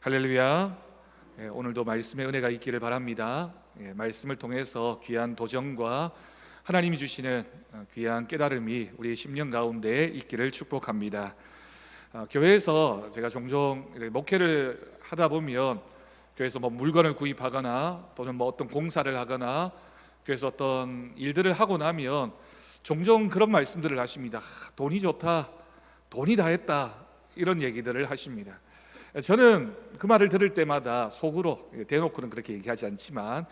할렐루야. 오늘도 말씀의 은혜가 있기를 바랍니다. 말씀을 통해서 귀한 도전과 하나님이 주시는 귀한 깨달음이 우리 심령 가운데 있기를 축복합니다. 교회에서 제가 종종 목회를 하다 보면 교회에서 물건을 구입하거나 또는 어떤 공사를 하거나 교회에서 어떤 일들을 하고 나면 종종 그런 말씀들을 하십니다. 돈이 좋다, 돈이 다 했다, 이런 얘기들을 하십니다. 저는 그 말을 들을 때마다 속으로, 대놓고는 그렇게 얘기하지 않지만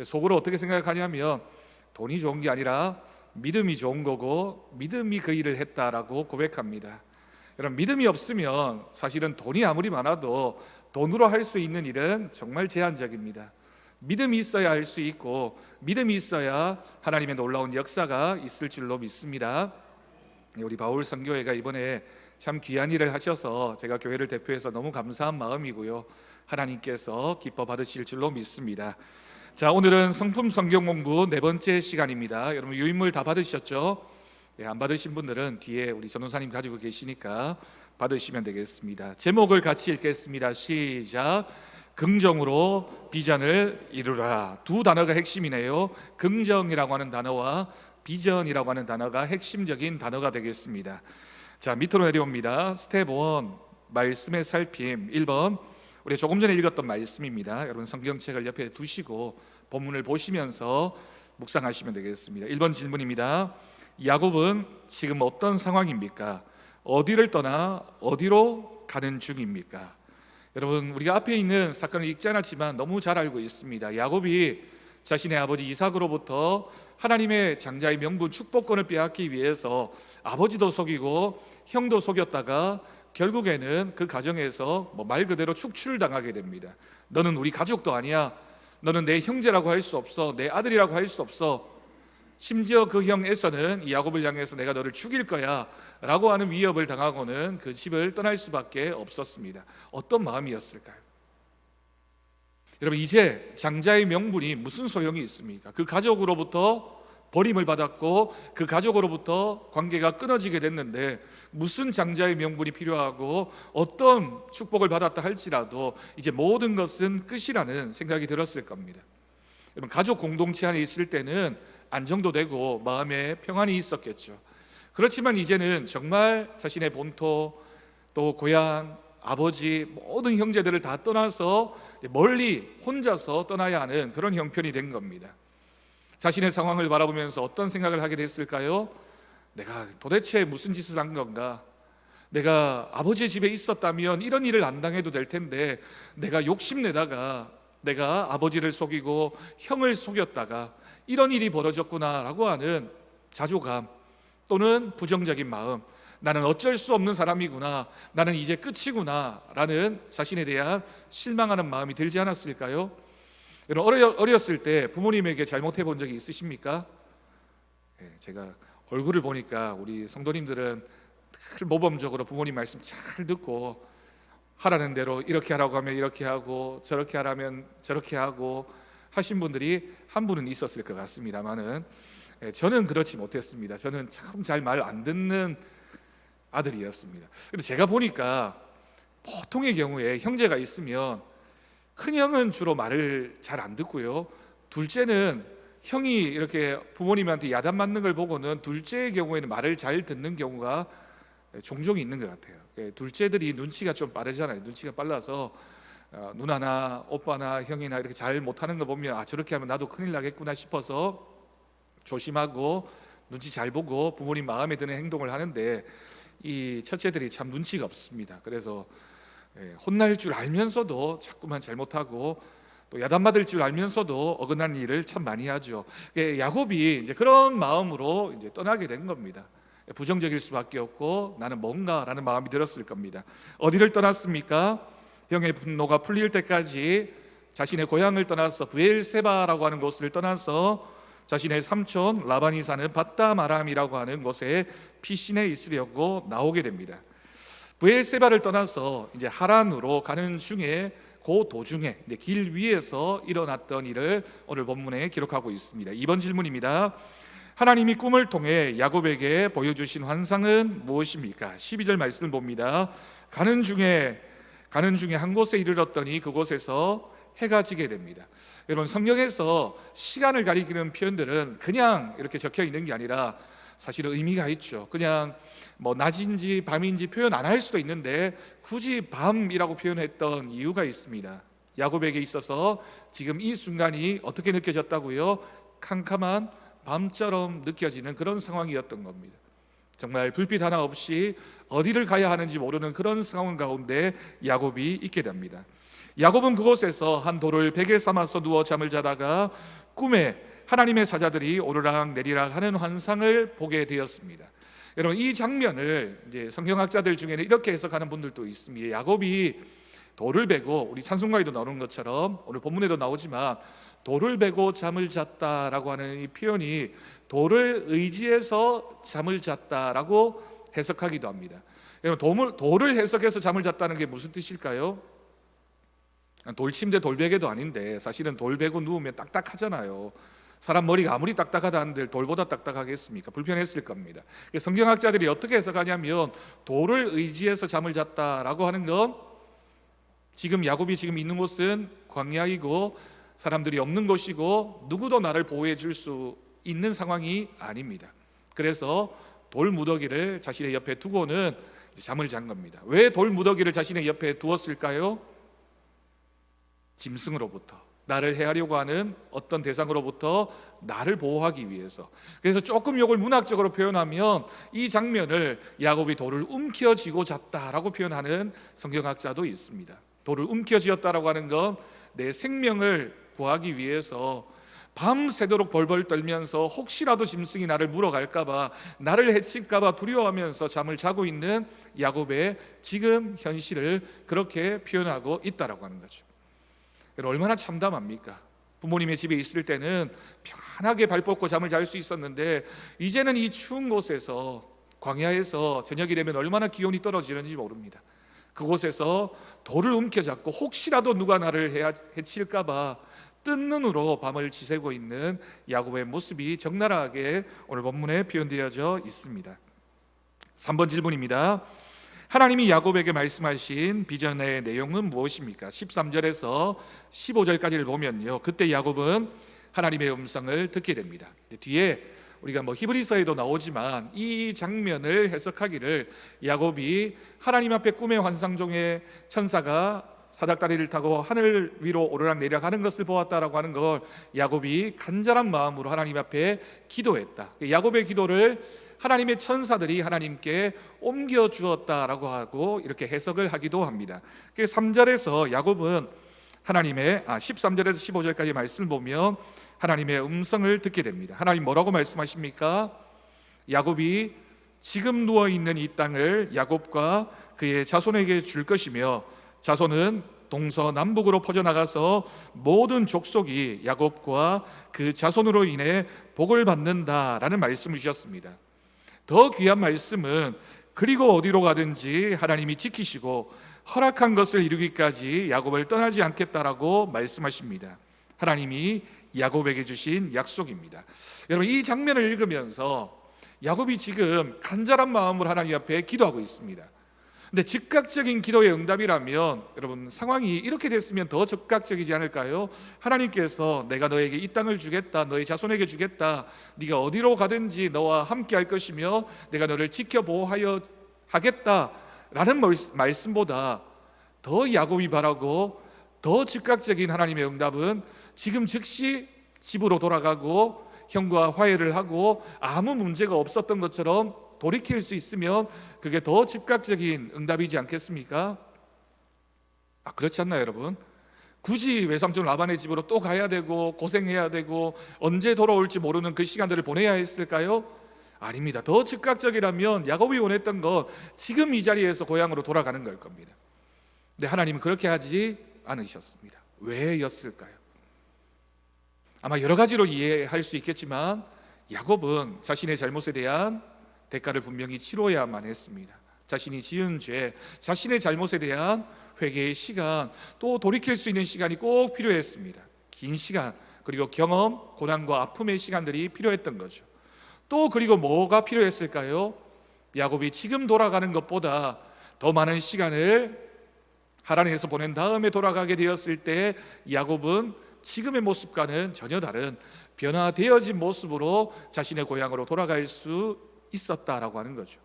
속으로 어떻게 생각하냐면 돈이 좋은 게 아니라 믿음이 좋은 거고 믿음이 그 일을 했다라고 고백합니다. 여러분, 믿음이 없으면 사실은 돈이 아무리 많아도 돈으로 할 수 있는 일은 정말 제한적입니다. 믿음이 있어야 할 수 있고 믿음이 있어야 하나님의 놀라운 역사가 있을 줄로 믿습니다. 우리 바울 선교회가 이번에 참 귀한 일을 하셔서 제가 교회를 대표해서 너무 감사한 마음이고요, 하나님께서 기뻐 받으실 줄로 믿습니다. 자, 오늘은 성품 성경 공부 네 번째 시간입니다. 여러분 유인물 다 받으셨죠? 안 받으신 분들은 뒤에 우리 전도사님 가지고 계시니까 받으시면 되겠습니다. 제목을 같이 읽겠습니다. 시작. 긍정으로 비전을 이루라. 두 단어가 핵심이네요. 긍정이라고 하는 단어와 비전이라고 하는 단어가 핵심적인 단어가 되겠습니다. 자, 밑으로 내려옵니다. 스텝 1, 말씀의 살핌. 1번, 우리 조금 전에 읽었던 말씀입니다. 여러분 성경책을 옆에 두시고 본문을 보시면서 묵상하시면 되겠습니다. 1번 질문입니다. 야곱은 지금 어떤 상황입니까? 어디를 떠나 어디로 가는 중입니까? 여러분, 우리가 앞에 있는 사건을 읽지 않았지만 너무 잘 알고 있습니다. 야곱이 자신의 아버지 이삭으로부터 하나님의 장자의 명분 축복권을 빼앗기 위해서 아버지도 속이고 형도 속였다가 결국에는 그 가정에서 말 그대로 축출당하게 됩니다. 너는 우리 가족도 아니야, 너는 내 형제라고 할 수 없어, 내 아들이라고 할 수 없어. 심지어 그 형 에서는 이 야곱을 향해서 내가 너를 죽일 거야 라고 하는 위협을 당하고는 그 집을 떠날 수밖에 없었습니다. 어떤 마음이었을까요? 여러분, 이제 장자의 명분이 무슨 소용이 있습니까? 그 가족으로부터 버림을 받았고 그 가족으로부터 관계가 끊어지게 됐는데 무슨 장자의 명분이 필요하고 어떤 축복을 받았다 할지라도 이제 모든 것은 끝이라는 생각이 들었을 겁니다. 여러분, 가족 공동체 안에 있을 때는 안정도 되고 마음에 평안이 있었겠죠. 그렇지만 이제는 정말 자신의 본토, 또 고향, 아버지, 모든 형제들을 다 떠나서 멀리 혼자서 떠나야 하는 그런 형편이 된 겁니다. 자신의 상황을 바라보면서 어떤 생각을 하게 됐을까요? 내가 도대체 무슨 짓을 한 건가? 내가 아버지의 집에 있었다면 이런 일을 안 당해도 될 텐데 내가 욕심내다가 내가 아버지를 속이고 형을 속였다가 이런 일이 벌어졌구나라고 하는 자조감 또는 부정적인 마음, 나는 어쩔 수 없는 사람이구나, 나는 이제 끝이구나 라는 자신에 대한 실망하는 마음이 들지 않았을까요? 여러분, 어렸을 때 부모님에게 잘못해 본 적이 있으십니까? 제가 얼굴을 보니까 우리 성도님들은 늘 모범적으로 부모님 말씀 잘 듣고 하라는 대로 이렇게 하라고 하면 이렇게 하고 저렇게 하라면 저렇게 하고 하신 분들이 한 분은 있었을 것 같습니다만은 저는 그렇지 못했습니다. 저는 참 잘 말 안 듣는 아들이었습니다. 근데 제가 보니까 보통의 경우에 형제가 있으면 큰형은 주로 말을 잘 안 듣고요, 둘째는 형이 이렇게 부모님한테 야단 맞는 걸 보고는 둘째의 경우에는 말을 잘 듣는 경우가 종종 있는 것 같아요. 둘째들이 눈치가 좀 빠르잖아요. 눈치가 빨라서 누나나 오빠나 형이나 이렇게 잘 못하는 거 보면 저렇게 하면 나도 큰일 나겠구나 싶어서 조심하고 눈치 잘 보고 부모님 마음에 드는 행동을 하는데 이 첫째들이 참 눈치가 없습니다. 그래서 혼날 줄 알면서도 자꾸만 잘못하고 또 야단받을 줄 알면서도 어긋난 일을 참 많이 하죠. 야곱이 이제 그런 마음으로 이제 떠나게 된 겁니다. 부정적일 수밖에 없고 나는 뭔가라는 마음이 들었을 겁니다. 어디를 떠났습니까? 형의 분노가 풀릴 때까지 자신의 고향을 떠나서 브엘세바라고 하는 곳을 떠나서 자신의 삼촌 라반이 사는 밧담 아람이라고 하는 곳에 피신해 있으려고 나오게 됩니다. 브엘세바를 떠나서 이제 하란으로 가는 중에 그 도중에 길 위에서 일어났던 일을 오늘 본문에 기록하고 있습니다. 2번 질문입니다. 하나님이 꿈을 통해 야곱에게 보여주신 환상은 무엇입니까? 12절 말씀을 봅니다. 가는 중에 가는 중에 한 곳에 이르렀더니 그곳에서 해가 지게 됩니다. 여러분, 성경에서 시간을 가리키는 표현들은 그냥 이렇게 적혀 있는 게 아니라 사실은 의미가 있죠. 그냥 뭐 낮인지 밤인지 표현 안 할 수도 있는데 굳이 밤이라고 표현했던 이유가 있습니다. 야곱에게 있어서 지금 이 순간이 어떻게 느껴졌다고요? 캄캄한 밤처럼 느껴지는 그런 상황이었던 겁니다. 정말 불빛 하나 없이 어디를 가야 하는지 모르는 그런 상황 가운데 야곱이 있게 됩니다. 야곱은 그곳에서 한 돌을 베개 삼아서 누워 잠을 자다가 꿈에 하나님의 사자들이 오르락 내리락 하는 환상을 보게 되었습니다. 여러분, 이 장면을 이제 성경학자들 중에는 이렇게 해석하는 분들도 있습니다. 야곱이 돌을 베고, 우리 찬송가에도 나오는 것처럼 오늘 본문에도 나오지만 돌을 베고 잠을 잤다라고 하는 이 표현이 돌을 의지해서 잠을 잤다라고 해석하기도 합니다. 여러분, 돌을 해석해서 잠을 잤다는 게 무슨 뜻일까요? 돌침대 돌베개도 아닌데 사실은 돌 베고 누우면 딱딱하잖아요. 사람 머리가 아무리 딱딱하다 한들 돌보다 딱딱하겠습니까? 불편했을 겁니다. 성경학자들이 어떻게 해석하냐면 돌을 의지해서 잠을 잤다라고 하는 건 지금 야곱이 지금 있는 곳은 광야이고 사람들이 없는 곳이고 누구도 나를 보호해 줄 수 있는 상황이 아닙니다. 그래서 돌 무더기를 자신의 옆에 두고는 잠을 잔 겁니다. 왜 돌 무더기를 자신의 옆에 두었을까요? 짐승으로부터, 나를 해하려고 하는 어떤 대상으로부터 나를 보호하기 위해서. 그래서 조금 이걸 문학적으로 표현하면 이 장면을 야곱이 돌을 움켜쥐고 잤다라고 표현하는 성경학자도 있습니다. 돌을 움켜쥐었다라고 하는 건 내 생명을 구하기 위해서 밤새도록 벌벌 떨면서 혹시라도 짐승이 나를 물어갈까봐, 나를 해칠까봐 두려워하면서 잠을 자고 있는 야곱의 지금 현실을 그렇게 표현하고 있다라고 하는 거죠. 얼마나 참담합니까? 부모님의 집에 있을 때는 편하게 발 뻗고 잠을 잘 수 있었는데 이제는 이 추운 곳에서, 광야에서 저녁이 되면 얼마나 기온이 떨어지는지 모릅니다. 그곳에서 돌을 움켜잡고 혹시라도 누가 나를 해칠까 봐 뜬 눈으로 밤을 지새고 있는 야곱의 모습이 적나라하게 오늘 본문에 표현되어져 있습니다. 3번 질문입니다. 하나님이 야곱에게 말씀하신 비전의 내용은 무엇입니까? 13절에서 15절까지를 보면요, 그때 야곱은 하나님의 음성을 듣게 됩니다. 뒤에 우리가 히브리서에도 나오지만 이 장면을 해석하기를 야곱이 하나님 앞에 꿈의 환상 중에 천사가 사닥다리를 타고 하늘 위로 오르락내리락 하는 것을 보았다라고 하는 걸 야곱이 간절한 마음으로 하나님 앞에 기도했다. 야곱의 기도를 하나님의 천사들이 하나님께 옮겨 주었다라고 하고 이렇게 해석을 하기도 합니다. 3절에서 야곱은 13절에서 15절까지 말씀을 보면 하나님의 음성을 듣게 됩니다. 하나님 뭐라고 말씀하십니까? 야곱이 지금 누워있는 이 땅을 야곱과 그의 자손에게 줄 것이며 자손은 동서남북으로 퍼져나가서 모든 족속이 야곱과 그 자손으로 인해 복을 받는다라는 말씀을 주셨습니다. 더 귀한 말씀은 그리고 어디로 가든지 하나님이 지키시고 허락한 것을 이루기까지 야곱을 떠나지 않겠다라고 말씀하십니다. 하나님이 야곱에게 주신 약속입니다. 여러분, 이 장면을 읽으면서 야곱이 지금 간절한 마음으로 하나님 앞에 기도하고 있습니다. 근데 즉각적인 기도의 응답이라면 여러분, 상황이 이렇게 됐으면 더 즉각적이지 않을까요? 하나님께서 내가 너에게 이 땅을 주겠다, 너의 자손에게 주겠다, 네가 어디로 가든지 너와 함께 할 것이며 내가 너를 지켜 보호하여 하겠다라는 말씀보다 더 야곱이 바라고 더 즉각적인 하나님의 응답은 지금 즉시 집으로 돌아가고 형과 화해를 하고 아무 문제가 없었던 것처럼 돌이킬 수 있으면 그게 더 즉각적인 응답이지 않겠습니까? 그렇지 않나요, 여러분? 굳이 외삼촌 라반의 집으로 또 가야 되고 고생해야 되고 언제 돌아올지 모르는 그 시간들을 보내야 했을까요? 아닙니다. 더 즉각적이라면 야곱이 원했던 건 지금 이 자리에서 고향으로 돌아가는 걸 겁니다. 근데 하나님은 그렇게 하지 않으셨습니다. 왜였을까요? 아마 여러 가지로 이해할 수 있겠지만 야곱은 자신의 잘못에 대한 대가를 분명히 치러야만 했습니다. 자신이 지은 죄, 자신의 잘못에 대한 회개의 시간, 또 돌이킬 수 있는 시간이 꼭 필요했습니다. 긴 시간, 그리고 경험, 고난과 아픔의 시간들이 필요했던 거죠. 또 그리고 뭐가 필요했을까요? 야곱이 지금 돌아가는 것보다 더 많은 시간을 하란에서 보낸 다음에 돌아가게 되었을 때 야곱은 지금의 모습과는 전혀 다른 변화되어진 모습으로 자신의 고향으로 돌아갈 수 있었다라고 하는 거죠.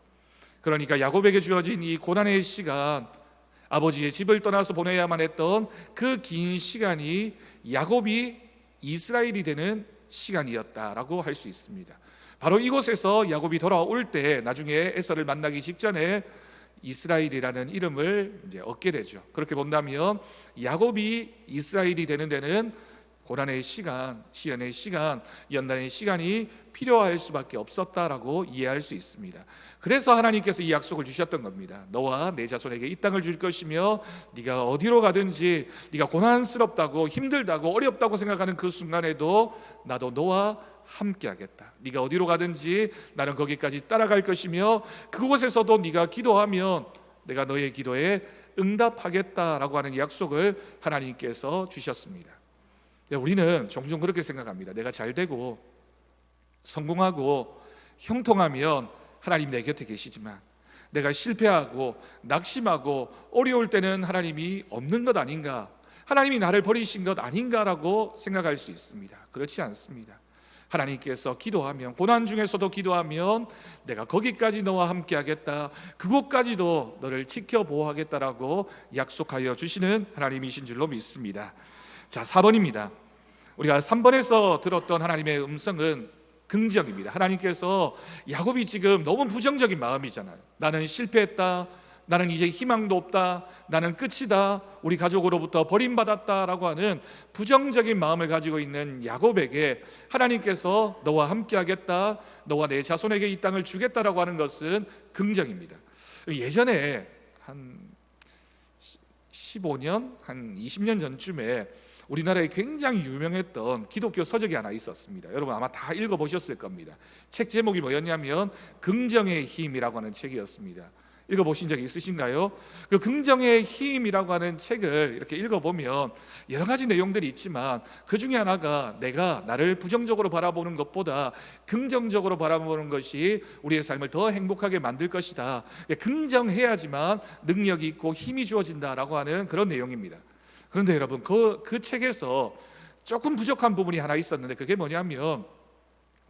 그러니까 야곱에게 주어진 이 고난의 시간, 아버지의 집을 떠나서 보내야만 했던 그 긴 시간이 야곱이 이스라엘이 되는 시간이었다라고 할 수 있습니다. 바로 이곳에서 야곱이 돌아올 때 나중에 에서를 만나기 직전에 이스라엘이라는 이름을 이제 얻게 되죠. 그렇게 본다면 야곱이 이스라엘이 되는 데는 고난의 시간, 시련의 시간, 연단의 시간이 필요할 수밖에 없었다라고 이해할 수 있습니다. 그래서 하나님께서 이 약속을 주셨던 겁니다. 너와 내 자손에게 이 땅을 줄 것이며 네가 어디로 가든지 네가 고난스럽다고 힘들다고 어렵다고 생각하는 그 순간에도 나도 너와 함께 하겠다. 네가 어디로 가든지 나는 거기까지 따라갈 것이며 그곳에서도 네가 기도하면 내가 너의 기도에 응답하겠다라고 하는 약속을 하나님께서 주셨습니다. 우리는 종종 그렇게 생각합니다. 내가 잘되고 성공하고 형통하면 하나님 내 곁에 계시지만 내가 실패하고 낙심하고 어려울 때는 하나님이 없는 것 아닌가, 하나님이 나를 버리신 것 아닌가라고 생각할 수 있습니다. 그렇지 않습니다. 하나님께서 기도하면, 고난 중에서도 기도하면 내가 거기까지 너와 함께 하겠다, 그곳까지도 너를 지켜보호하겠다라고 약속하여 주시는 하나님이신 줄로 믿습니다. 자, 4번입니다. 우리가 3번에서 들었던 하나님의 음성은 긍정입니다. 하나님께서 야곱이 지금 너무 부정적인 마음이잖아요. 나는 실패했다, 나는 이제 희망도 없다, 나는 끝이다, 우리 가족으로부터 버림받았다라고 하는 부정적인 마음을 가지고 있는 야곱에게 하나님께서 너와 함께 하겠다, 너와 내 자손에게 이 땅을 주겠다라고 하는 것은 긍정입니다. 예전에 한 15년, 한 20년 전쯤에 우리나라에 굉장히 유명했던 기독교 서적이 하나 있었습니다. 여러분 아마 다 읽어보셨을 겁니다. 책 제목이 뭐였냐면 긍정의 힘이라고 하는 책이었습니다. 읽어보신 적 있으신가요? 그 긍정의 힘이라고 하는 책을 이렇게 읽어보면 여러 가지 내용들이 있지만 그 중에 하나가 내가 나를 부정적으로 바라보는 것보다 긍정적으로 바라보는 것이 우리의 삶을 더 행복하게 만들 것이다, 긍정해야지만 능력이 있고 힘이 주어진다라고 하는 그런 내용입니다. 그런데 여러분 그 책에서 조금 부족한 부분이 하나 있었는데 그게 뭐냐면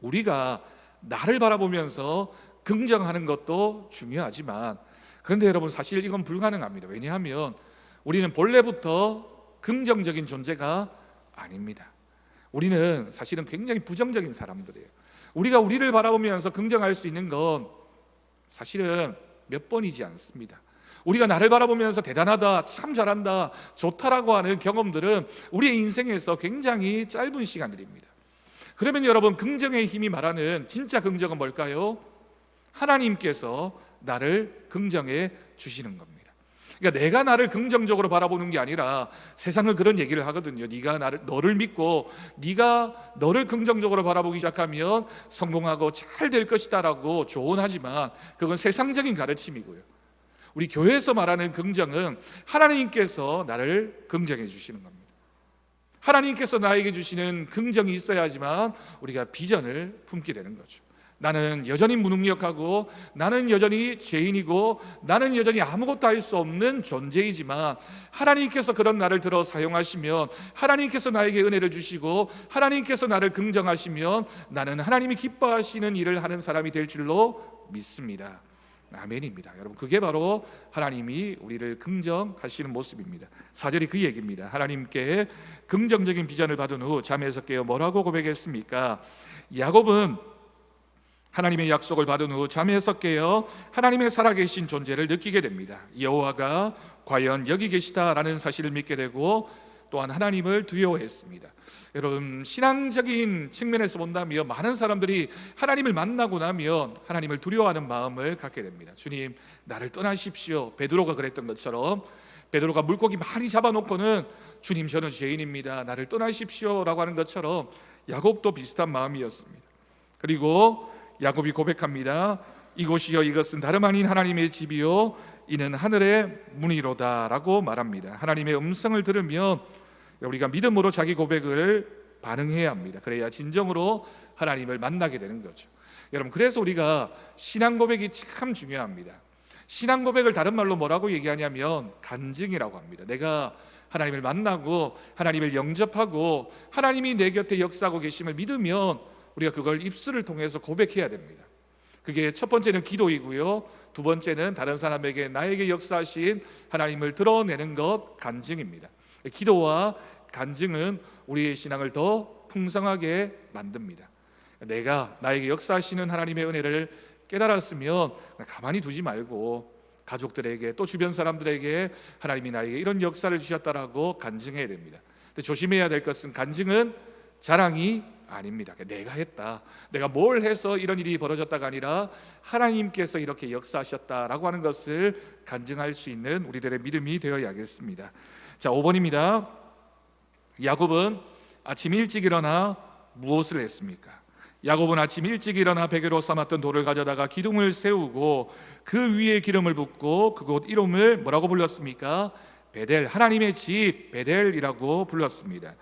우리가 나를 바라보면서 긍정하는 것도 중요하지만 그런데 여러분 사실 이건 불가능합니다. 왜냐하면 우리는 본래부터 긍정적인 존재가 아닙니다. 우리는 사실은 굉장히 부정적인 사람들이에요. 우리가 우리를 바라보면서 긍정할 수 있는 건 사실은 몇 번이지 않습니다. 우리가 나를 바라보면서 대단하다, 참 잘한다, 좋다라고 하는 경험들은 우리의 인생에서 굉장히 짧은 시간들입니다. 그러면 여러분 긍정의 힘이 말하는 진짜 긍정은 뭘까요? 하나님께서 나를 긍정해 주시는 겁니다. 그러니까 내가 나를 긍정적으로 바라보는 게 아니라 세상은 그런 얘기를 하거든요. 네가 너를 믿고 네가 너를 긍정적으로 바라보기 시작하면 성공하고 잘 될 것이다라고 조언하지만 그건 세상적인 가르침이고요. 우리 교회에서 말하는 긍정은 하나님께서 나를 긍정해 주시는 겁니다. 하나님께서 나에게 주시는 긍정이 있어야지만 우리가 비전을 품게 되는 거죠. 나는 여전히 무능력하고 나는 여전히 죄인이고 나는 여전히 아무것도 할 수 없는 존재이지만 하나님께서 그런 나를 들어 사용하시면 하나님께서 나에게 은혜를 주시고 하나님께서 나를 긍정하시면 나는 하나님이 기뻐하시는 일을 하는 사람이 될 줄로 믿습니다. 아멘입니다. 여러분 그게 바로 하나님이 우리를 긍정하시는 모습입니다. 4절이 그 얘기입니다. 하나님께 긍정적인 비전을 받은 후 잠에서 깨어 뭐라고 고백했습니까? 야곱은 하나님의 약속을 받은 후 잠에서 깨어 하나님의 살아계신 존재를 느끼게 됩니다. 여호와가 과연 여기 계시다라는 사실을 믿게 되고 또한 하나님을 두려워했습니다. 여러분 신앙적인 측면에서 본다면 많은 사람들이 하나님을 만나고 나면 하나님을 두려워하는 마음을 갖게 됩니다. 주님 나를 떠나십시오. 베드로가 그랬던 것처럼 베드로가 물고기 많이 잡아놓고는 주님 저는 죄인입니다, 나를 떠나십시오 라고 하는 것처럼 야곱도 비슷한 마음이었습니다. 그리고 야곱이 고백합니다. 이곳이여 이것은 다름 아닌 하나님의 집이요 이는 하늘의 문이로다 라고 말합니다. 하나님의 음성을 들으면 우리가 믿음으로 자기 고백을 반응해야 합니다. 그래야 진정으로 하나님을 만나게 되는 거죠. 여러분 그래서 우리가 신앙 고백이 참 중요합니다. 신앙 고백을 다른 말로 뭐라고 얘기하냐면 간증이라고 합니다. 내가 하나님을 만나고 하나님을 영접하고 하나님이 내 곁에 역사하고 계심을 믿으면 우리가 그걸 입술을 통해서 고백해야 됩니다. 그게 첫 번째는 기도이고요, 두 번째는 다른 사람에게 나에게 역사하신 하나님을 드러내는 것, 간증입니다. 기도와 간증은 우리의 신앙을 더 풍성하게 만듭니다. 내가 나에게 역사하시는 하나님의 은혜를 깨달았으면 가만히 두지 말고 가족들에게 또 주변 사람들에게 하나님이 나에게 이런 역사를 주셨다라고 간증해야 됩니다. 근데 조심해야 될 것은 간증은 자랑이 아닙니다. 내가 했다, 내가 뭘 해서 이런 일이 벌어졌다가 아니라 하나님께서 이렇게 역사하셨다라고 하는 것을 간증할 수 있는 우리들의 믿음이 되어야겠습니다. 자, 5번입니다. 야곱은 아침 일찍 일어나 무엇을 했습니까? 야곱은 아침 일찍 일어나 베개로 삼았던 돌을 가져다가 기둥을 세우고 그 위에 기름을 붓고 그곳 이름을 뭐라고 불렀습니까? 베델, 하나님의 집 베델이라고 불렀습니다.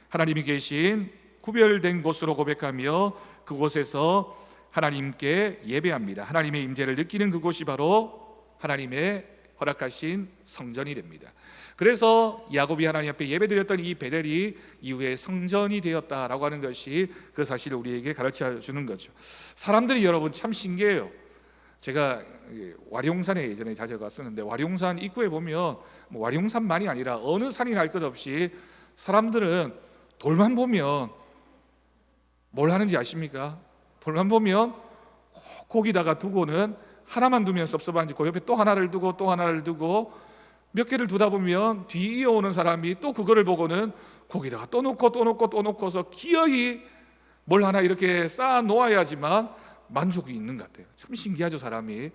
하나님이 계신 구별된 곳으로 고백하며 그곳에서 하나님께 예배합니다. 하나님의 임재를 느끼는 그곳이 바로 하나님의 허락하신 성전이 됩니다. 그래서 야곱이 하나님 앞에 예배드렸던 이 베델이 이후에 성전이 되었다라고 하는 것이 그 사실을 우리에게 가르쳐 주는 거죠. 사람들이 여러분 참 신기해요. 제가 와룡산에 예전에 자주 갔었는데 와룡산 입구에 보면 뭐 와룡산만이 아니라 어느 산이나 할 것 없이 사람들은 돌만 보면 뭘 하는지 아십니까? 돌만 보면 거기다가 두고는 하나만 두면 섭섭한지 그 옆에 또 하나를 두고 또 하나를 두고 몇 개를 두다 보면 뒤에 오는 사람이 또 그거를 보고는 거기다가 또 놓고 또 놓고 또 놓고서 기어이 뭘 하나 이렇게 쌓아 놓아야지만 만족이 있는 것 같아요. 참 신기하죠, 사람이.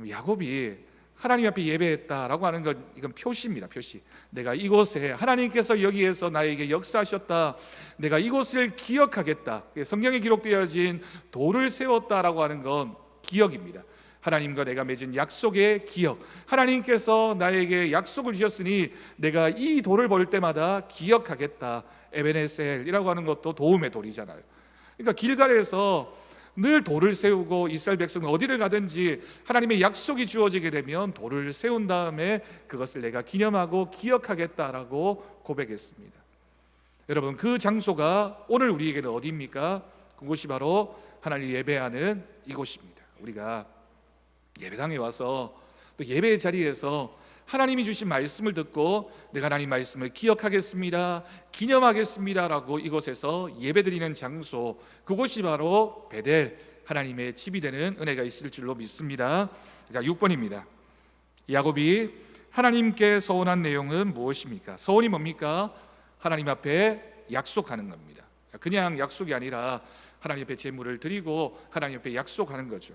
야곱이 하나님 앞에 예배했다라고 하는 건 이건 표시입니다. 표시. 내가 이곳에 하나님께서 여기에서 나에게 역사하셨다, 내가 이곳을 기억하겠다. 성경에 기록되어진 돌을 세웠다라고 하는 건 기억입니다. 하나님과 내가 맺은 약속의 기억, 하나님께서 나에게 약속을 주셨으니 내가 이 돌을 볼 때마다 기억하겠다. 에베네셀이라고 하는 것도 도움의 돌이잖아요. 그러니까 길갈에서 늘 돌을 세우고 이스라엘 백성은 어디를 가든지 하나님의 약속이 주어지게 되면 돌을 세운 다음에 그것을 내가 기념하고 기억하겠다라고 고백했습니다. 여러분, 그 장소가 오늘 우리에게는 어디입니까? 그곳이 바로 하나님 예배하는 이곳입니다. 우리가 예배당에 와서 또 예배의 자리에서 하나님이 주신 말씀을 듣고 내가 하나님 말씀을 기억하겠습니다, 기념하겠습니다라고 이곳에서 예배드리는 장소, 그곳이 바로 베델, 하나님의 집이 되는 은혜가 있을 줄로 믿습니다. 자, 6번입니다. 야곱이 하나님께 서원한 내용은 무엇입니까? 서원이 뭡니까? 하나님 앞에 약속하는 겁니다. 그냥 약속이 아니라 하나님 앞에 제물을 드리고 하나님 앞에 약속하는 거죠.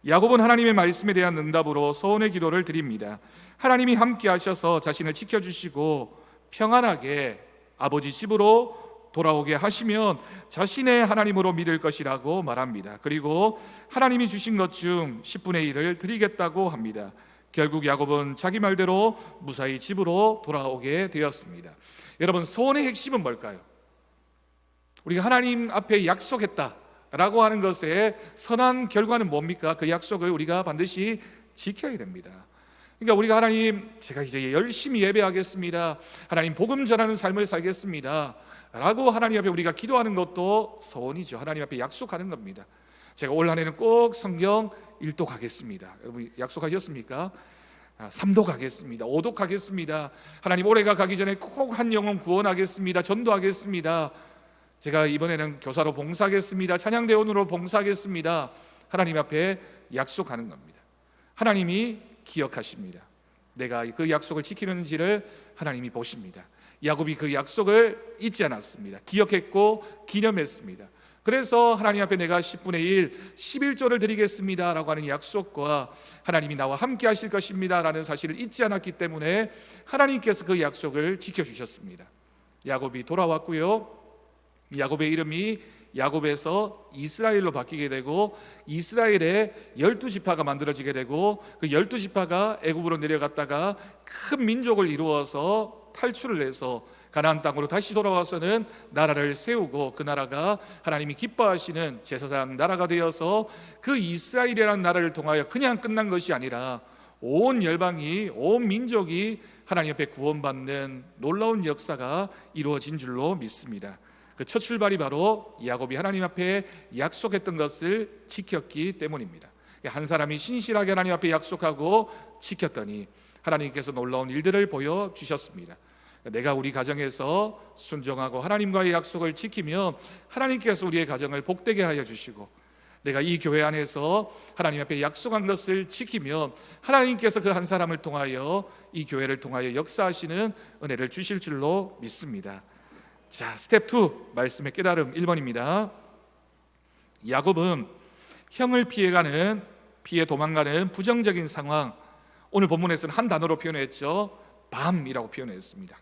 야곱은 하나님의 말씀에 대한 응답으로 소원의 기도를 드립니다. 하나님이 함께 하셔서 자신을 지켜주시고 평안하게 아버지 집으로 돌아오게 하시면 자신의 하나님으로 믿을 것이라고 말합니다. 그리고 하나님이 주신 것 중 10분의 1을 드리겠다고 합니다. 결국 야곱은 자기 말대로 무사히 집으로 돌아오게 되었습니다. 여러분, 소원의 핵심은 뭘까요? 우리가 하나님 앞에 약속했다 라고 하는 것의 선한 결과는 뭡니까? 그 약속을 우리가 반드시 지켜야 됩니다. 그러니까 우리가 하나님, 제가 이제 열심히 예배하겠습니다, 하나님 복음 전하는 삶을 살겠습니다 라고 하나님 앞에 우리가 기도하는 것도 소원이죠. 하나님 앞에 약속하는 겁니다. 제가 올 한 해는 꼭 성경 1도 가겠습니다. 여러분 약속하셨습니까? 3도 가겠습니다, 5도 가겠습니다, 하나님 올해가 가기 전에 꼭 한 영혼 구원하겠습니다, 전도하겠습니다, 제가 이번에는 교사로 봉사하겠습니다, 찬양대원으로 봉사하겠습니다. 하나님 앞에 약속하는 겁니다. 하나님이 기억하십니다. 내가 그 약속을 지키는지를 하나님이 보십니다. 야곱이 그 약속을 잊지 않았습니다. 기억했고 기념했습니다. 그래서 하나님 앞에 내가 10분의 1, 11조를 드리겠습니다 라고 하는 약속과 하나님이 나와 함께 하실 것입니다 라는 사실을 잊지 않았기 때문에 하나님께서 그 약속을 지켜주셨습니다. 야곱이 돌아왔고요, 야곱의 이름이 야곱에서 이스라엘로 바뀌게 되고 이스라엘의 12지파가 만들어지게 되고 그 12지파가 애굽으로 내려갔다가 큰 민족을 이루어서 탈출을 해서 가나안 땅으로 다시 돌아와서는 나라를 세우고 그 나라가 하나님이 기뻐하시는 제사장 나라가 되어서 그 이스라엘이라는 나라를 통하여 그냥 끝난 것이 아니라 온 열방이, 온 민족이 하나님 앞에 구원받는 놀라운 역사가 이루어진 줄로 믿습니다. 그 첫 출발이 바로 야곱이 하나님 앞에 약속했던 것을 지켰기 때문입니다. 한 사람이 신실하게 하나님 앞에 약속하고 지켰더니 하나님께서 놀라운 일들을 보여주셨습니다. 내가 우리 가정에서 순종하고 하나님과의 약속을 지키면 하나님께서 우리의 가정을 복되게 하여 주시고, 내가 이 교회 안에서 하나님 앞에 약속한 것을 지키면 하나님께서 그 한 사람을 통하여 이 교회를 통하여 역사하시는 은혜를 주실 줄로 믿습니다. 자, 스텝 2 말씀의 깨달음 1번입니다. 야곱은 형을 피해 도망가는 부정적인 상황, 오늘 본문에서는 한 단어로 표현했죠. 밤이라고 표현했습니다.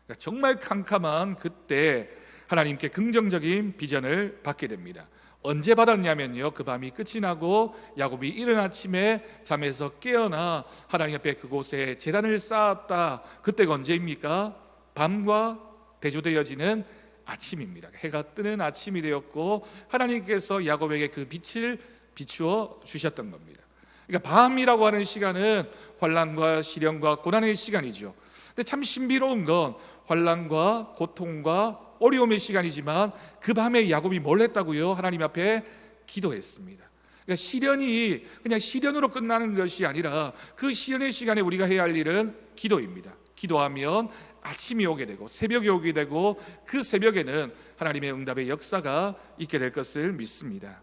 그러니까 정말 캄캄한 그때 하나님께 긍정적인 비전을 받게 됩니다. 언제 받았냐면요, 그 밤이 끝이 나고 야곱이 이른 아침에 잠에서 깨어나 하나님 앞에 그곳에 제단을 쌓았다. 그때가 언제입니까? 밤과 대조되어지는 아침입니다. 해가 뜨는 아침이 되었고 하나님께서 야곱에게 그 빛을 비추어 주셨던 겁니다. 그러니까 밤이라고 하는 시간은 환난과 시련과 고난의 시간이죠. 근데 참 신비로운 건 환난과 고통과 어려움의 시간이지만 그 밤에 야곱이 뭘 했다고요? 하나님 앞에 기도했습니다. 그러니까 시련이 그냥 시련으로 끝나는 것이 아니라 그 시련의 시간에 우리가 해야 할 일은 기도입니다. 기도하면 아침이 오게 되고 새벽이 오게 되고 그 새벽에는 하나님의 응답의 역사가 있게 될 것을 믿습니다.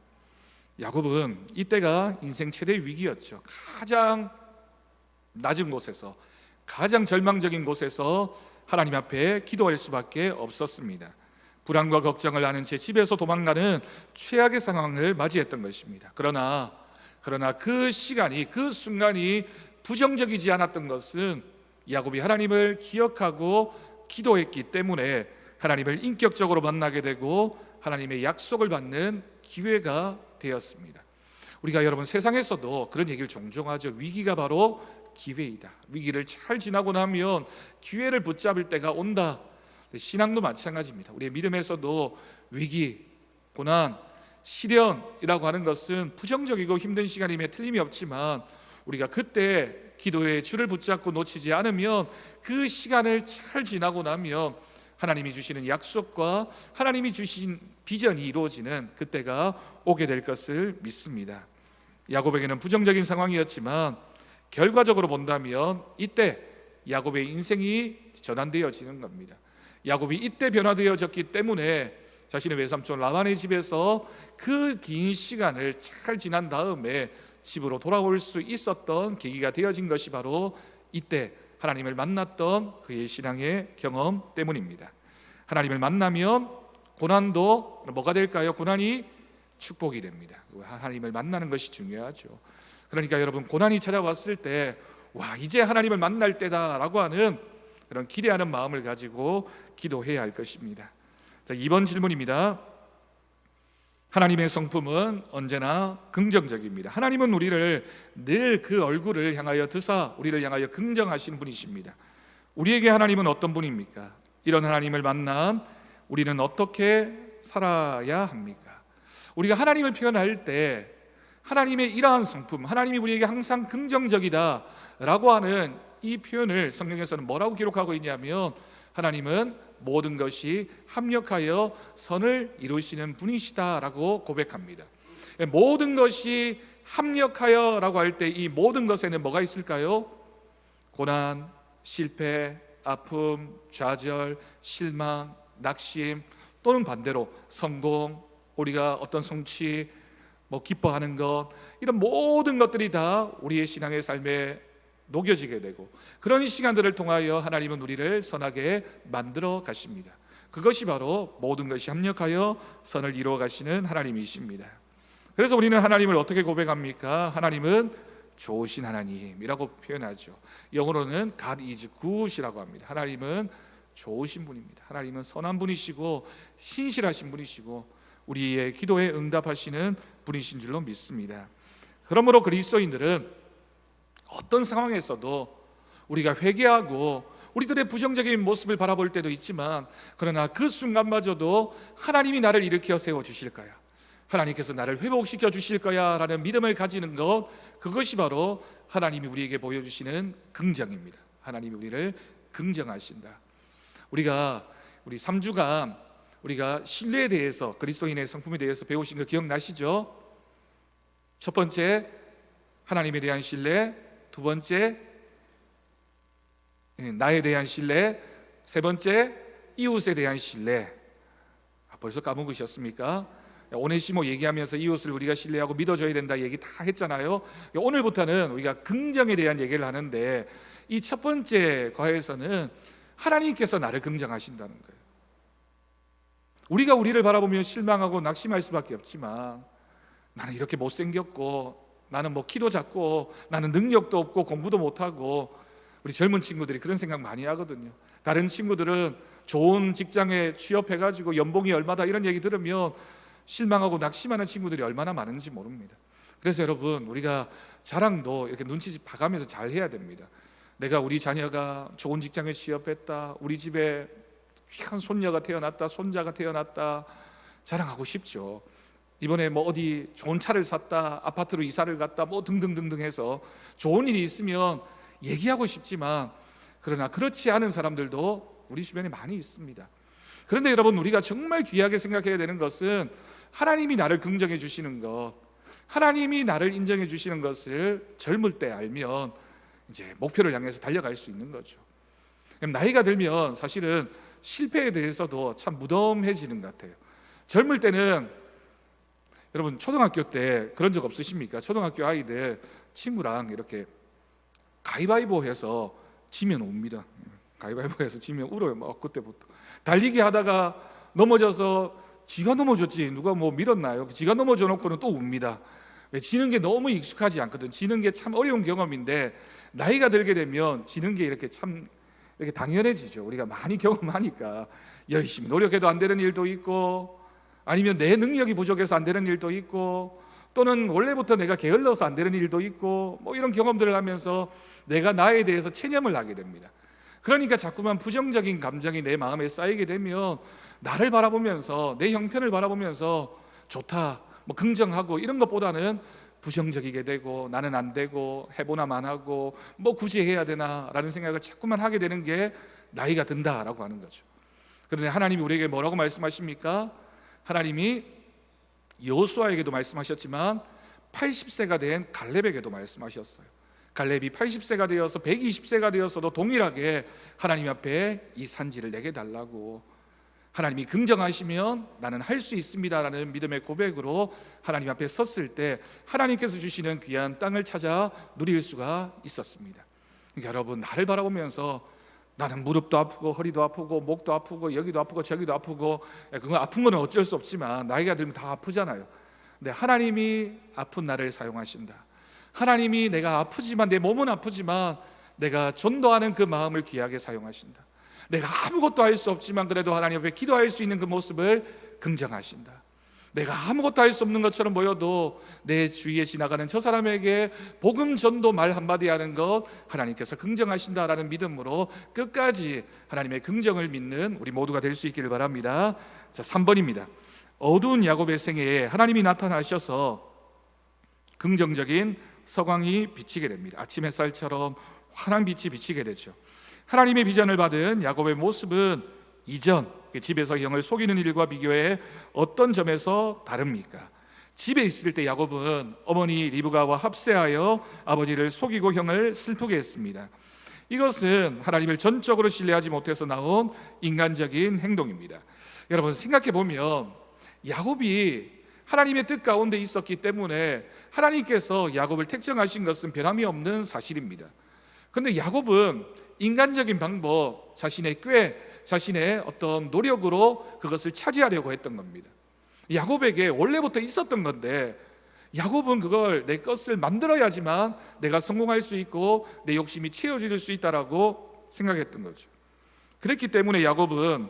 야곱은 이때가 인생 최대 위기였죠. 가장 낮은 곳에서, 가장 절망적인 곳에서 하나님 앞에 기도할 수밖에 없었습니다. 불안과 걱정을 하는 채 집에서 도망가는 최악의 상황을 맞이했던 것입니다. 그러나 그 시간이, 그 순간이 부정적이지 않았던 것은 야곱이 하나님을 기억하고 기도했기 때문에 하나님을 인격적으로 만나게 되고 하나님의 약속을 받는 기회가 되었습니다. 우리가 여러분 세상에서도 그런 얘기를 종종 하죠. 위기가 바로 기회이다. 위기를 잘 지나고 나면 기회를 붙잡을 때가 온다. 신앙도 마찬가지입니다. 우리의 믿음에서도 위기, 고난, 시련이라고 하는 것은 부정적이고 힘든 시간임에 틀림이 없지만 우리가 그때 기도의 줄을 붙잡고 놓치지 않으면 그 시간을 잘 지나고 나면 하나님이 주시는 약속과 하나님이 주신 비전이 이루어지는 그때가 오게 될 것을 믿습니다. 야곱에게는 부정적인 상황이었지만 결과적으로 본다면 이때 야곱의 인생이 전환되어지는 겁니다. 야곱이 이때 변화되어졌기 때문에 자신의 외삼촌 라반의 집에서 그 긴 시간을 잘 지난 다음에 집으로 돌아올 수 있었던 계기가 되어진 것이 바로 이때 하나님을 만났던 그의 신앙의 경험 때문입니다. 하나님을 만나면 고난도 뭐가 될까요? 고난이 축복이 됩니다. 하나님을 만나는 것이 중요하죠. 그러니까 여러분, 고난이 찾아왔을 때 와, 이제 하나님을 만날 때다라고 하는 그런 기대하는 마음을 가지고 기도해야 할 것입니다. 자, 2번 질문입니다. 하나님의 성품은 언제나 긍정적입니다. 하나님은 우리를 늘 그 얼굴을 향하여 드사 우리를 향하여 긍정하시는 분이십니다. 우리에게 하나님은 어떤 분입니까? 이런 하나님을 만난 우리는 어떻게 살아야 합니까? 우리가 하나님을 표현할 때 하나님의 이러한 성품, 하나님이 우리에게 항상 긍정적이다라고 하는 이 표현을 성경에서는 뭐라고 기록하고 있냐면 하나님은 모든 것이 합력하여 선을 이루시는 분이시다라고 고백합니다. 모든 것이 합력하여라고 할 때 이 모든 것에는 뭐가 있을까요? 고난, 실패, 아픔, 좌절, 실망, 낙심, 또는 반대로 성공, 우리가 어떤 성취, 기뻐하는 것, 이런 모든 것들이 다 우리의 신앙의 삶에 녹여지게 되고 그런 시간들을 통하여 하나님은 우리를 선하게 만들어 가십니다. 그것이 바로 모든 것이 합력하여 선을 이루어 가시는 하나님이십니다. 그래서 우리는 하나님을 어떻게 고백합니까? 하나님은 좋으신 하나님이라고 표현하죠. 영어로는 God is good이라고 합니다. 하나님은 좋으신 분입니다. 하나님은 선한 분이시고 신실하신 분이시고 우리의 기도에 응답하시는 분이신 줄로 믿습니다. 그러므로 그리스도인들은 어떤 상황에서도 우리가 회개하고 우리들의 부정적인 모습을 바라볼 때도 있지만, 그러나 그 순간마저도 하나님이 나를 일으켜 세워주실 거야, 하나님께서 나를 회복시켜 주실 거야 라는 믿음을 가지는 것, 그것이 바로 하나님이 우리에게 보여주시는 긍정입니다. 하나님이 우리를 긍정하신다. 우리 3주간 우리가 신뢰에 대해서, 그리스도인의 성품에 대해서 배우신 거 기억나시죠? 첫 번째, 하나님에 대한 신뢰. 두 번째, 나에 대한 신뢰. 세 번째, 이웃에 대한 신뢰. 벌써 까먹으셨습니까? 오네시모 얘기하면서 이웃을 우리가 신뢰하고 믿어줘야 된다 얘기 다 했잖아요. 오늘부터는 우리가 긍정에 대한 얘기를 하는데, 이 첫 번째 과에서는 하나님께서 나를 긍정하신다는 거예요. 우리가 우리를 바라보며 실망하고 낙심할 수밖에 없지만, 나는 이렇게 못생겼고, 나는 뭐 키도 작고, 나는 능력도 없고 공부도 못하고, 우리 젊은 친구들이 그런 생각 많이 하거든요. 다른 친구들은 좋은 직장에 취업해가지고 연봉이 얼마다 이런 얘기 들으면 실망하고 낙심하는 친구들이 얼마나 많은지 모릅니다. 그래서 여러분, 우리가 자랑도 이렇게 눈치 봐가면서 잘 해야 됩니다. 내가, 우리 자녀가 좋은 직장에 취업했다, 우리 집에 귀한 손녀가 태어났다, 손자가 태어났다, 자랑하고 싶죠. 이번에 뭐 어디 좋은 차를 샀다, 아파트로 이사를 갔다, 뭐 등등등등 해서 좋은 일이 있으면 얘기하고 싶지만, 그러나 그렇지 않은 사람들도 우리 주변에 많이 있습니다. 그런데 여러분, 우리가 정말 귀하게 생각해야 되는 것은 하나님이 나를 긍정해 주시는 것, 하나님이 나를 인정해 주시는 것을 젊을 때 알면 이제 목표를 향해서 달려갈 수 있는 거죠. 나이가 들면 사실은 실패에 대해서도 참 무덤해지는 것 같아요. 젊을 때는, 여러분 초등학교 때 그런 적 없으십니까? 초등학교 아이들 친구랑 이렇게 가위바위보 해서 지면 웁니다. 가위바위보 해서 지면 울어요. 막 그때부터 달리기 하다가 넘어져서, 지가 넘어졌지 누가 뭐 밀었나요? 지가 넘어져 놓고는 또 웁니다. 왜? 지는 게 너무 익숙하지 않거든. 지는 게 참 어려운 경험인데, 나이가 들게 되면 지는 게 이렇게 참 이렇게 당연해지죠. 우리가 많이 경험하니까. 열심히 노력해도 안 되는 일도 있고, 아니면 내 능력이 부족해서 안 되는 일도 있고, 또는 원래부터 내가 게을러서 안 되는 일도 있고, 뭐 이런 경험들을 하면서 내가 나에 대해서 체념을 하게 됩니다. 그러니까 자꾸만 부정적인 감정이 내 마음에 쌓이게 되면, 나를 바라보면서, 내 형편을 바라보면서 좋다, 뭐 긍정하고 이런 것보다는 부정적이게 되고, 나는 안 되고, 해보나만 하고, 뭐 굳이 해야 되나 라는 생각을 자꾸만 하게 되는 게 나이가 든다라고 하는 거죠. 그런데 하나님이 우리에게 뭐라고 말씀하십니까? 하나님이 여호수아에게도 말씀하셨지만 80세가 된 갈렙에게도 말씀하셨어요. 갈렙이 80세가 되어서 120세가 되어서도 동일하게 하나님 앞에 이 산지를 내게 달라고, 하나님이 긍정하시면 나는 할 수 있습니다라는 믿음의 고백으로 하나님 앞에 섰을 때 하나님께서 주시는 귀한 땅을 찾아 누릴 수가 있었습니다. 그러니까 여러분, 나를 바라보면서 나는 무릎도 아프고 허리도 아프고 목도 아프고 여기도 아프고 저기도 아프고, 그건 아픈 건 어쩔 수 없지만 나이가 들면 다 아프잖아요. 근데 하나님이 아픈 나를 사용하신다. 하나님이 내가 아프지만, 내 몸은 아프지만 내가 전도하는 그 마음을 귀하게 사용하신다. 내가 아무것도 할 수 없지만 그래도 하나님 앞에 기도할 수 있는 그 모습을 긍정하신다. 내가 아무것도 할 수 없는 것처럼 보여도 내 주위에 지나가는 저 사람에게 복음 전도 말 한마디 하는 것 하나님께서 긍정하신다라는 믿음으로 끝까지 하나님의 긍정을 믿는 우리 모두가 될 수 있기를 바랍니다. 자, 3번입니다. 어두운 야곱의 생애에 하나님이 나타나셔서 긍정적인 서광이 비치게 됩니다. 아침 햇살처럼 환한 빛이 비치게 되죠. 하나님의 비전을 받은 야곱의 모습은 이전 집에서 형을 속이는 일과 비교해 어떤 점에서 다릅니까? 집에 있을 때 야곱은 어머니 리브가와 합세하여 아버지를 속이고 형을 슬프게 했습니다. 이것은 하나님을 전적으로 신뢰하지 못해서 나온 인간적인 행동입니다. 여러분 생각해 보면, 야곱이 하나님의 뜻 가운데 있었기 때문에 하나님께서 야곱을 택정하신 것은 변함이 없는 사실입니다. 그런데 야곱은 인간적인 방법, 자신의 꾀, 자신의 어떤 노력으로 그것을 차지하려고 했던 겁니다. 야곱에게 원래부터 있었던 건데, 야곱은 그걸 내 것을 만들어야지만 내가 성공할 수 있고 내 욕심이 채워질 수 있다라고 생각했던 거죠. 그렇기 때문에 야곱은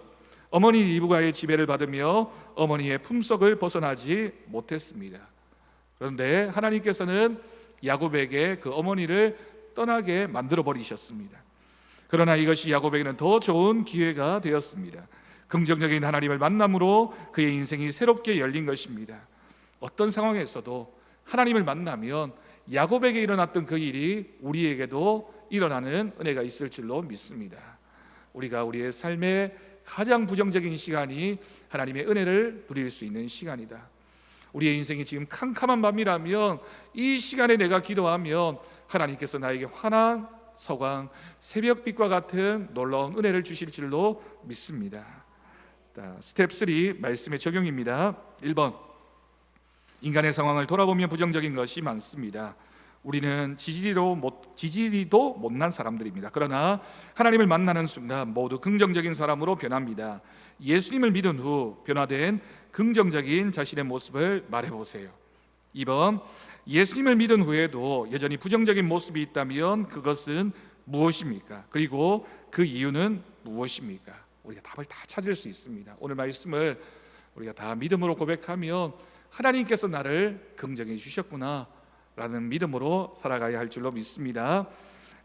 어머니 리브가의 지배를 받으며 어머니의 품속을 벗어나지 못했습니다. 그런데 하나님께서는 야곱에게 그 어머니를 떠나게 만들어 버리셨습니다. 그러나 이것이 야곱에게는 더 좋은 기회가 되었습니다. 긍정적인 하나님을 만남으로 그의 인생이 새롭게 열린 것입니다. 어떤 상황에서도 하나님을 만나면 야곱에게 일어났던 그 일이 우리에게도 일어나는 은혜가 있을 줄로 믿습니다. 우리가 우리의 삶의 가장 부정적인 시간이 하나님의 은혜를 누릴 수 있는 시간이다. 우리의 인생이 지금 캄캄한 밤이라면 이 시간에 내가 기도하면 하나님께서 나에게 환한 서광, 새벽빛과 같은 놀라운 은혜를 주실 줄로 믿습니다. 스텝 3 말씀의 적용입니다. 1번, 인간의 상황을 돌아보면 부정적인 것이 많습니다. 우리는 지지리도 못난 사람들입니다. 그러나 하나님을 만나는 순간 모두 긍정적인 사람으로 변합니다. 예수님을 믿은 후 변화된 긍정적인 자신의 모습을 말해보세요. 2번, 예수님을 믿은 후에도 여전히 부정적인 모습이 있다면 그것은 무엇입니까? 그리고 그 이유는 무엇입니까? 우리가 답을 다 찾을 수 있습니다. 오늘 말씀을 우리가 다 믿음으로 고백하면 하나님께서 나를 긍정해 주셨구나 라는 믿음으로 살아가야 할 줄로 믿습니다.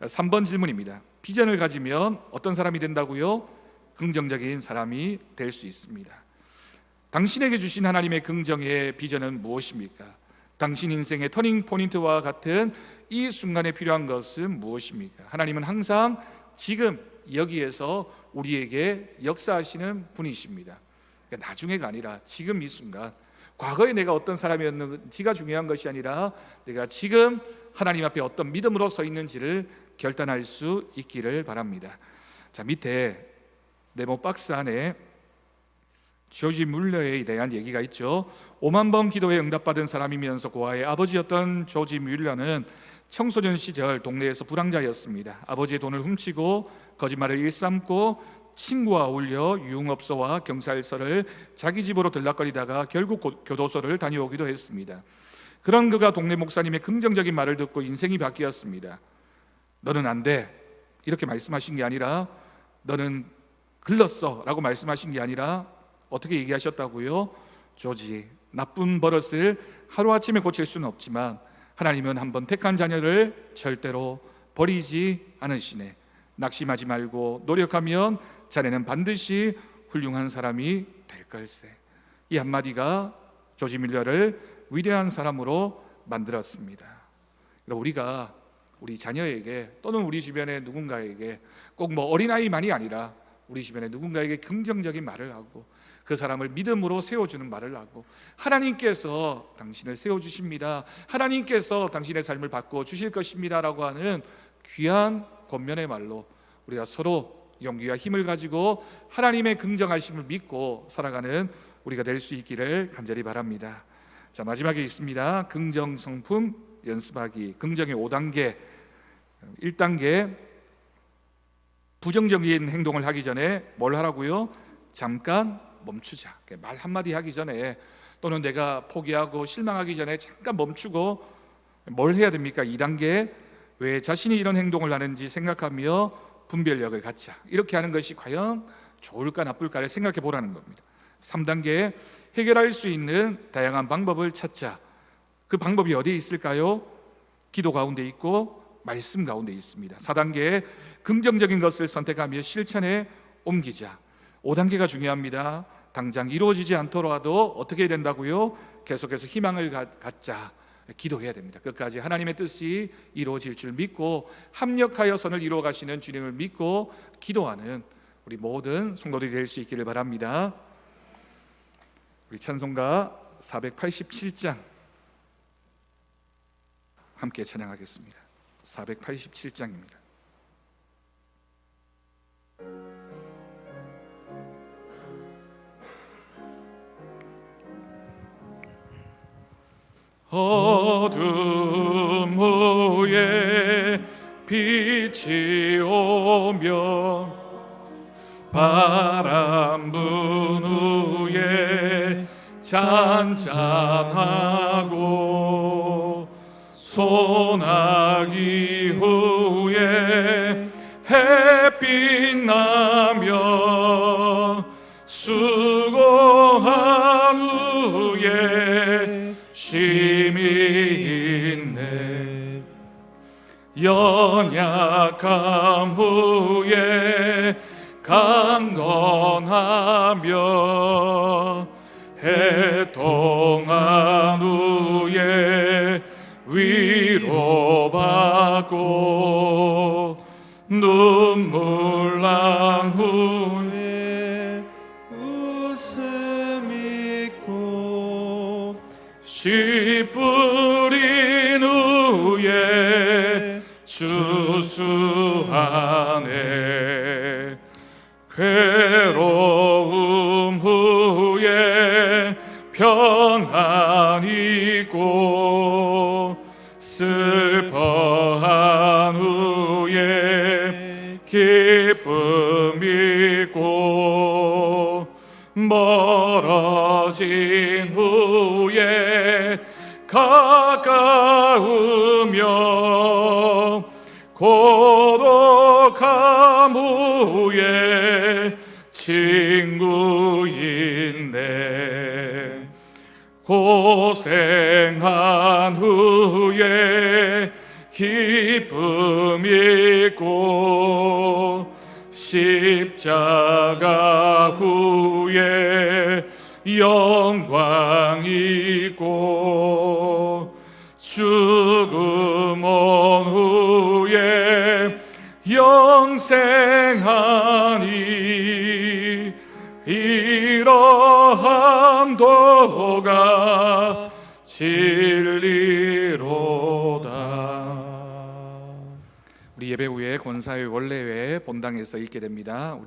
3번 질문입니다. 비전을 가지면 어떤 사람이 된다고요? 긍정적인 사람이 될 수 있습니다. 당신에게 주신 하나님의 긍정의 비전은 무엇입니까? 당신 인생의 터닝 포인트와 같은 이 순간에 필요한 것은 무엇입니까? 하나님은 항상 지금 여기에서 우리에게 역사하시는 분이십니다. 그러니까 나중에가 아니라 지금 이 순간, 과거에 내가 어떤 사람이었는지가 중요한 것이 아니라 내가 지금 하나님 앞에 어떤 믿음으로 서 있는지를 결단할 수 있기를 바랍니다. 자, 밑에 네모 박스 안에 조지 뮬러에 대한 얘기가 있죠. 5만 번 기도에 응답받은 사람이면서 고아의 아버지였던 조지 뮬러는 청소년 시절 동네에서 불황자였습니다. 아버지의 돈을 훔치고 거짓말을 일삼고 친구와 어울려 유흥업소와 경찰서를 자기 집으로 들락거리다가 결국 교도소를 다녀오기도 했습니다. 그런 그가 동네 목사님의 긍정적인 말을 듣고 인생이 바뀌었습니다. 너는 안 돼, 이렇게 말씀하신 게 아니라 너는 글렀어 라고 말씀하신 게 아니라 어떻게 얘기하셨다고요? 조지, 나쁜 버릇을 하루아침에 고칠 수는 없지만 하나님은 한번 택한 자녀를 절대로 버리지 않으시네. 낙심하지 말고 노력하면 자네는 반드시 훌륭한 사람이 될 걸세. 이 한마디가 조지 밀러를 위대한 사람으로 만들었습니다. 우리가 우리 자녀에게 또는 우리 주변의 누군가에게 꼭 어린아이만이 아니라 우리 주변에 누군가에게 긍정적인 말을 하고 그 사람을 믿음으로 세워주는 말을 하고 하나님께서 당신을 세워주십니다, 하나님께서 당신의 삶을 바꿔주실 것입니다 라고 하는 귀한 권면의 말로 우리가 서로 용기와 힘을 가지고 하나님의 긍정하심을 믿고 살아가는 우리가 될 수 있기를 간절히 바랍니다. 자, 마지막에 있습니다. 긍정 성품 연습하기. 긍정의 5단계. 1단계, 부정적인 행동을 하기 전에 뭘 하라고요? 잠깐 멈추자. 말 한마디 하기 전에 또는 내가 포기하고 실망하기 전에 잠깐 멈추고 뭘 해야 됩니까? 2단계, 왜 자신이 이런 행동을 하는지 생각하며 분별력을 갖자. 이렇게 하는 것이 과연 좋을까 나쁠까를 생각해 보라는 겁니다. 3단계, 해결할 수 있는 다양한 방법을 찾자. 그 방법이 어디에 있을까요? 기도 가운데 있고 말씀 가운데 있습니다. 4단계, 긍정적인 것을 선택하며 실천에 옮기자. 5단계가 중요합니다. 당장 이루어지지 않더라도 어떻게 해야 된다고요? 계속해서 희망을 갖자. 기도해야 됩니다. 끝까지 하나님의 뜻이 이루어질 줄 믿고 합력하여 선을 이루어 가시는 주님을 믿고 기도하는 우리 모든 성도들이 될 수 있기를 바랍니다. 우리 찬송가 487장 함께 찬양하겠습니다. 487장입니다. 어둠 후에 빛이 오며 바람 분 후에 잔잔하고 소나기 후에 햇빛 나며 수고한 후에 쉼이 있네. 연약함 후에 강건하며 해통한 후에 위로받고 눈물 난 후에 웃음 있고 씨 뿌린 후에 추수하네. 괴로움 후에 평안 있고 슬퍼한 후에 기쁨 있고 멀어진 후에 가까우며 고독함 후에 친구 있네. 고생한 후에 기쁨 있고 십자가 후에 영광 있고 죽음 온 후에 영생하니 이러한 도가 진리로다. 우리 예배 후에 권사회 원래회 본당에서 있게 됩니다.